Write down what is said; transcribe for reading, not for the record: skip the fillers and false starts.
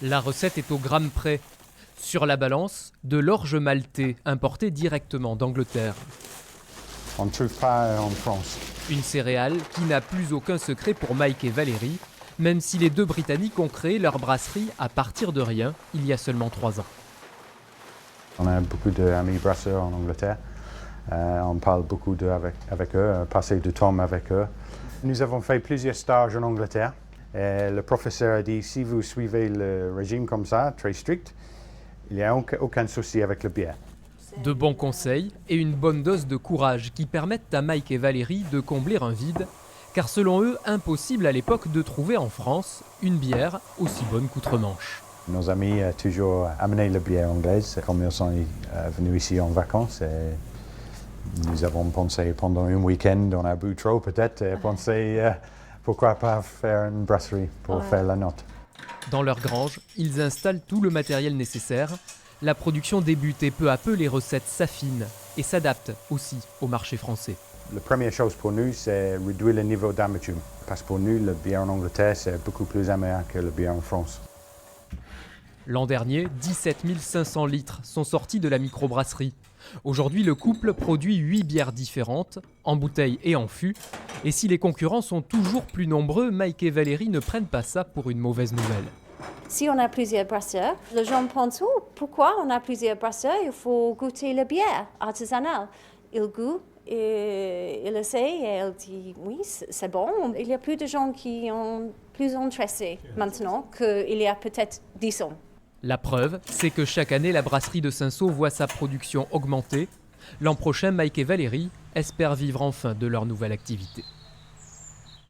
La recette est au gramme près. Sur la balance, de l'orge maltais importé directement d'Angleterre. On ne trouve pas en France. Une céréale qui n'a plus aucun secret pour Mike et Valérie, même si les deux Britanniques ont créé leur brasserie à partir de rien il y a seulement 3 ans. On a beaucoup d'amis brasseurs en Angleterre. On parle beaucoup avec eux, passer du temps avec eux. Nous avons fait plusieurs stages en Angleterre. Et le professeur a dit, si vous suivez le régime comme ça, très strict, il n'y a aucun souci avec le bière. De bons conseils et une bonne dose de courage qui permettent à Mike et Valérie de combler un vide, car selon eux, impossible à l'époque de trouver en France une bière aussi bonne qu'outre-Manche. Nos amis ont toujours amené la bière anglaise, comme ils sont venus ici en vacances. Et nous avons pensé pendant un week-end, on a bu trop peut-être, et pensé pourquoi pas faire une brasserie pour faire la note. Dans leur grange, ils installent tout le matériel nécessaire. La production débute et peu à peu les recettes s'affinent et s'adaptent aussi au marché français. La première chose pour nous, c'est réduire le niveau d'amertume. Parce que pour nous, le bière en Angleterre, c'est beaucoup plus amer que le bière en France. L'an dernier, 17 500 litres sont sortis de la microbrasserie. Aujourd'hui, le couple produit 8 bières différentes, en bouteille et en fût. Et si les concurrents sont toujours plus nombreux, Mike et Valérie ne prennent pas ça pour une mauvaise nouvelle. Si on a plusieurs brasseurs, les gens pensent, oh, pourquoi on a plusieurs brasseurs? Il faut goûter la bière artisanale. Ils goûtent, ils essayent et ils disent, oui, c'est bon. Il y a plus de gens qui sont plus intéressés maintenant qu'il y a peut-être 10 ans. La preuve, c'est que chaque année, la brasserie de Cinsault voit sa production augmenter. L'an prochain, Mike et Valérie espèrent vivre enfin de leur nouvelle activité.